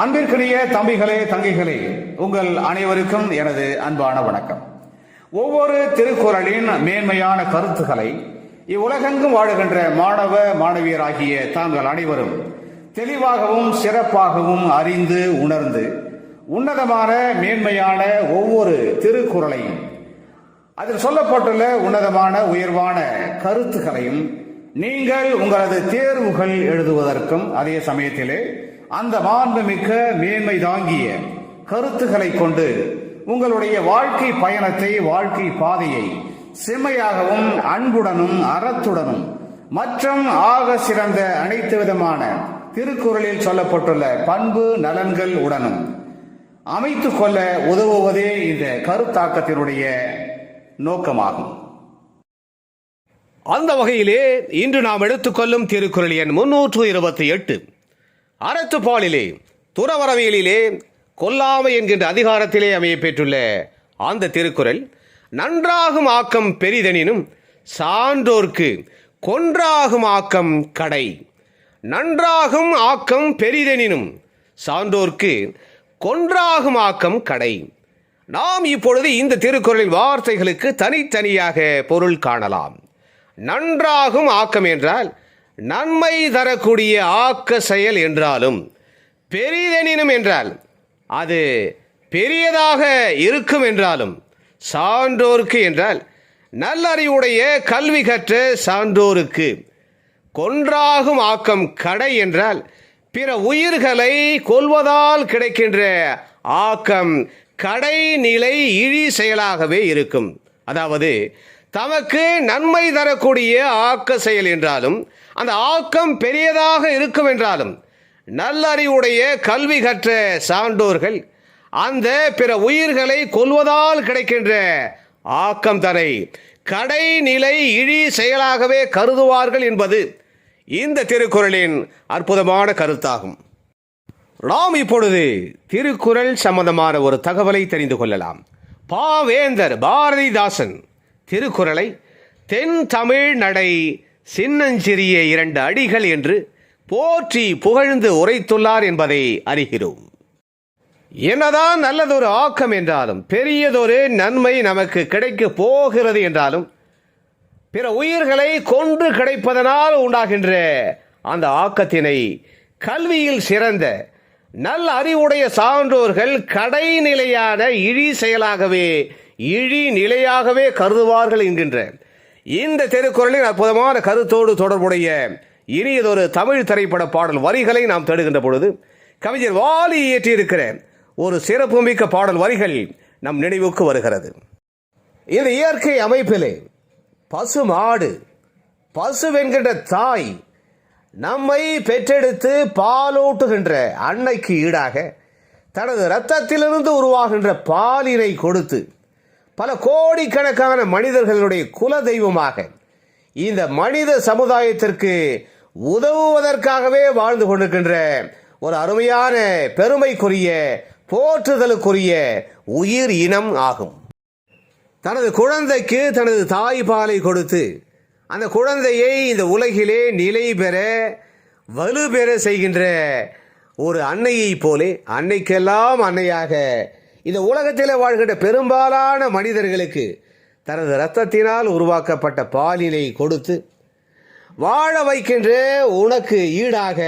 அன்பிற்குரிய தம்பிகளே, தங்கைகளே, உங்கள் அனைவருக்கும் எனது அன்பான வணக்கம். ஒவ்வொரு திருக்குறளின் மேன்மையான கருத்துக்களை இவ்வுலகெங்கும் வாழுகின்ற மாணவ மாணவியராகிய தாங்கள் அனைவரும் தெளிவாகவும் சிறப்பாகவும் அறிந்து உணர்ந்து உன்னதமான மேன்மையான ஒவ்வொரு திருக்குறளையும் அதில் சொல்லப்பட்டுள்ள உன்னதமான உயர்வான கருத்துக்களையும் நீங்கள் உங்களது தேர்வுகள் எழுதுவதற்கும் அதே சமயத்திலே அந்த மாண்புமிக்க மேன்மை தாங்கிய கருத்துக்களை கொண்டு உங்களுடைய வாழ்க்கை பயணத்தை, வாழ்க்கை பாதையை செம்மையாகவும் அன்புடனும் அறத்துடனும் மற்றும் ஆக சிறந்த அனைத்து விதமான திருக்குறளில் சொல்லப்பட்டுள்ள பண்பு நலன்கள் உடனும் அமைத்துக் கொள்ள உதவுவதே இந்த கருத்தாக்கத்தினுடைய நோக்கமாகும். அந்த வகையிலே இன்று நாம் எடுத்துக்கொள்ளும் திருக்குறள் எண் 328 அறத்துப்பாலிலே துறவரவியலிலே கொல்லாமை என்கின்ற அதிகாரத்திலே அமைய பெற்றுள்ள அந்த திருக்குறள், நன்றாகும் ஆக்கம் பெரிதெனினும் சான்றோர்க்கு கொன்றாகும் ஆக்கம் கடை. நன்றாகும் ஆக்கம் பெரிதெனினும் சான்றோர்க்கு கொன்றாகும் ஆக்கம் கடை. நாம் இப்பொழுது இந்த திருக்குறளின் வார்த்தைகளுக்கு தனித்தனியாக பொருள் காணலாம். நன்றாகும் ஆக்கம் என்றால் நன்மை தரக்கூடிய ஆக்க செயல் என்றாலும், பெரிதெனினும் என்றால் அது பெரியதாக இருக்கும் என்றாலும், சான்றோருக்கு என்றால் நல்லறிவுடைய கல்வி கற்ற சான்றோருக்கு, கொன்றாகும் ஆக்கம் கடை என்றால் பிற உயிர்களை கொல்வதால் கிடைக்கின்ற ஆக்கம் கடைநிலை இழி செயலாகவே இருக்கும். அதாவது தமக்கு நன்மை தரக்கூடிய ஆக்க செயல் என்றாலும், அந்த ஆக்கம் பெரியதாக இருக்கும் என்றாலும், நல்லறிவுடைய கல்வி கற்ற சான்றோர்கள் அந்த பிற உயிர்களை கொல்வதால் கிடைக்கின்ற ஆக்கம் தரை கடைநிலை இழி செயலாகவே கருதுவார்கள் என்பது இந்த திருக்குறளின் அற்புதமான கருத்தாகும். நாம் இப்பொழுது திருக்குறள் சம்பந்தமான ஒரு தகவலை தெரிந்து கொள்ளலாம். பாவேந்தர் பாரதிதாசன் திருக்குறளை தென் தமிழ் நடை சின்னஞ்சிறிய 2 அடிகள் என்று போற்றி புகழ்ந்து உரைத்துள்ளார் என்பதை அறிகிறோம். என்னதான் நல்லதொரு ஆக்கம் என்றாலும், பெரியதொரு நன்மை நமக்கு கிடைக்க போகிறது என்றாலும், பிற உயிர்களை கொன்று கிடைப்பதனால் உண்டாகின்ற அந்த ஆக்கத்தினை கல்வியில் சிறந்த நல்ல அறிவுடைய சான்றோர்கள் கடைநிலையான இழி செயலாகவே, இழி நிலையாகவே கருதுவார்கள் என்கின்ற இந்த திருக்குறளின் அற்புதமான கருத்தோடு தொடர்புடைய இனியதொரு தமிழ் திரைப்பட பாடல் வரிகளை நாம் தேடுகின்ற பொழுது கவிஞர் வாலி இயற்றியிருக்கிற ஒரு சிறப்புமிக்க பாடல் வரிகள் நம் நினைவுக்கு வருகிறது. இந்த இயற்கை அமைப்பிலே பசு மாடு, பசுவென்கின்ற தாய் நம்மை பெற்றெடுத்து பாலூட்டுகின்ற அன்னைக்கு ஈடாக தனது இரத்தத்திலிருந்து உருவாகின்ற பாலினை கொடுத்து பல கோடிக்கணக்கான மனிதர்களுடைய குல தெய்வமாக இந்த மனித சமுதாயத்திற்கு உதவுவதற்காகவே வாழ்ந்து கொண்டிருக்கின்ற ஒரு அருமையான பெருமைக்குரிய போற்றுதலுக்குரிய உயிர் இனம் ஆகும். தனது குழந்தைக்கு தனது தாய்ப்பாலை கொடுத்து அந்த குழந்தையை இந்த உலகிலே நிலை பெற வலுப்பெற செய்கின்ற ஒரு அன்னையைப் போலே, அன்னைக்கெல்லாம் அன்னையாக இந்த உலகத்தில் வாழ்கின்ற பெரும்பாலான மனிதர்களுக்கு தனது இரத்தத்தினால் உருவாக்கப்பட்ட பாலினை கொடுத்து வாழ வைக்கின்ற உனக்கு ஈடாக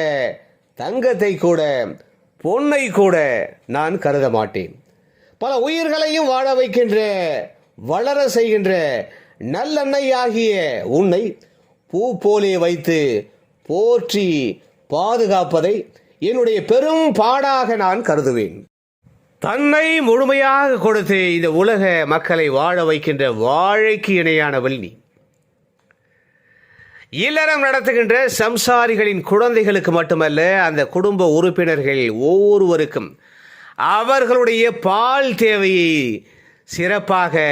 தங்கத்தை கூட, பொன்னை கூட நான் கருத மாட்டேன். பல உயிர்களையும் வாழ வைக்கின்ற, வளர செய்கின்ற நல்லெண்ணெயாகிய உன்னை பூ போலே வைத்து போற்றி பாதுகாப்பதை என்னுடைய பெரும் பாடாக நான் கருதுவேன். தன்னை முழுமையாக கொடுத்து இந்த உலக மக்களை வாழ வைக்கின்ற வாழைக்கு இணையான வள்ளி, இல்லறம் நடத்துகின்ற சம்சாரிகளின் குழந்தைகளுக்கு மட்டுமல்ல, அந்த குடும்ப உறுப்பினர்கள் ஒவ்வொருவருக்கும் அவர்களுடைய பால் தேவையை சிறப்பாக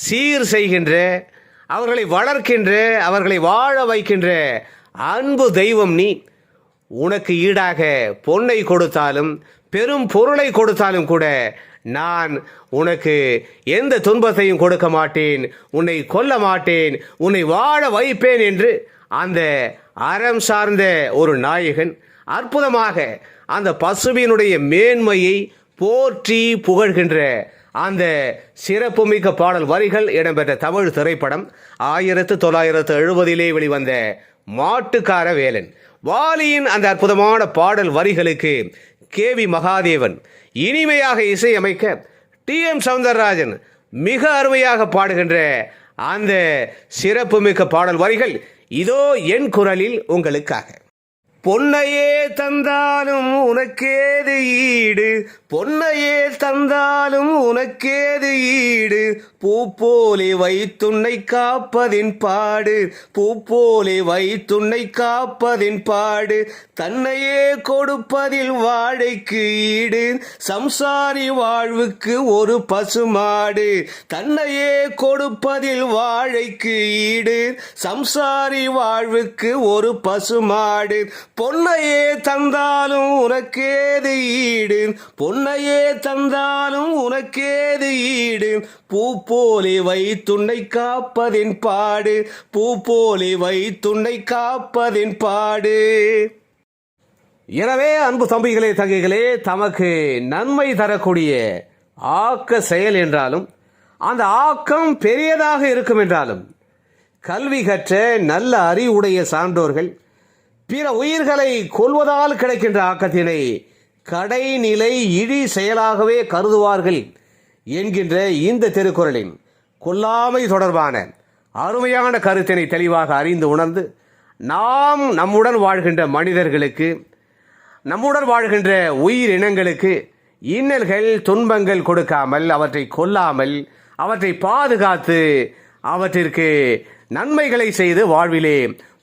சீர் செய்கின்ற, அவர்களை வளர்க்கின்ற, அவர்களை வாழ வைக்கின்ற அன்பு தெய்வம் நீ. உனக்கு ஈடாக பொன்னை கொடுத்தாலும், பெரும் பொருளை கொடுத்தாலும் கூட நான் உனக்கு எந்த துன்பத்தையும் கொடுக்க மாட்டேன், உன்னை கொல்ல மாட்டேன், உன்னை வாழ வைப்பேன் என்று அந்த அறம் சார்ந்த ஒரு நாயகன் அற்புதமாக அந்த பசுவினுடைய மேன்மையை போற்றி புகழ்கின்ற அந்த சிறப்புமிக்க பாடல் வரிகள் இடம்பெற்ற தமிழ் திரைப்படம் 1970 வெளிவந்த மாட்டுக்கார வேலன். வாலியின் அந்த அற்புதமான பாடல் வரிகளுக்கு KV மகாதேவன் இனிமையாக இசையமைக்க TM சௌந்தரராஜன் மிக அருமையாக பாடுகின்ற அந்த சிறப்புமிக்க பாடல் வரிகள் இதோ என் குரலில் உங்களுக்காக. பொன்னையே தந்தாலும் உனக்கேது ஈடு, பொன்னையே தந்தாலும் உனக்கேது ஈடு, பூ போலே வைத்துன்னை காப்பதின் பாடு, பூ போலே வைத்துன்னை காப்பதின் பாடு, தன்னையே கொடுப்பதில் வாழைக்கு ஈடு, சம்சாரி வாழ்வுக்கு ஒரு பசுமாடு, தன்னையே கொடுப்பதில் வாழைக்கு ஈடு, சம்சாரி வாழ்வுக்கு ஒரு பசுமாடு, பொன்னையே தந்தாலும் உனக்கேது ஈடு, பொன்னையே தந்தாலும் உனக்கேது ஈடு, பூ போலே வைத்துன்னை காப்பதின் பாடு, பூ போலே வைத்துன்னை காப்பதின் பாடு. எனவே அன்பு தம்பிகளே தங்கைகளே, தமக்கு நன்மை தரக்கூடிய ஆக்க செயல் என்றாலும் அந்த ஆக்கம் பெரியதாக இருக்கும் என்றாலும் கல்வி கற்ற நல்ல அறிவுடைய சான்றோர்கள் பிற உயிர்களை கொல்வதால் கிடைக்கின்ற ஆக்கத்தினை கடைநிலை இழி செயலாகவே கருதுவார்கள் என்கின்ற இந்த திருக்குறளின் கொல்லாமை தொடர்பான அருமையான கருத்தினை தெளிவாக அறிந்து உணர்ந்து நாம் நம்முடன் வாழ்கின்ற மனிதர்களுக்கு, நம்முடன் வாழ்கின்ற உயிரினங்களுக்கு இன்னல்கள் துன்பங்கள் கொடுக்காமல், அவற்றை கொல்லாமல், அவற்றை பாதுகாத்து அவற்றிற்கு நன்மைகளை செய்து வாழ்விலே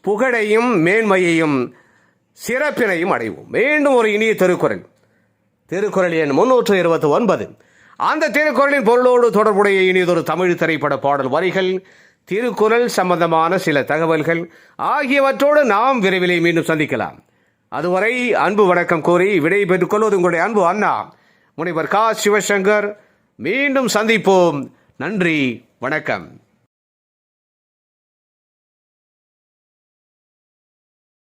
புகழையும் மேன்மையையும் சிறப்பினையும் அடைவோம். மீண்டும் ஒரு இனிய திருக்குறள், திருக்குறள் எண் 329. அந்த திருக்குறளின் பொருளோடு தொடர்புடைய இனியதொரு தமிழ் திரைப்பட பாடல் வரிகள், திருக்குறள் சம்பந்தமான சில தகவல்கள் ஆகியவற்றோடு நாம் விரைவிலே மீண்டும் சந்திக்கலாம். அதுவரை அன்பு வணக்கம் கூறி விடை பெற்றுக் கொள்வது உங்களுடைய அன்பு அண்ணா முனைவர் கா. சிவசங்கர். மீண்டும் சந்திப்போம். நன்றி, வணக்கம்.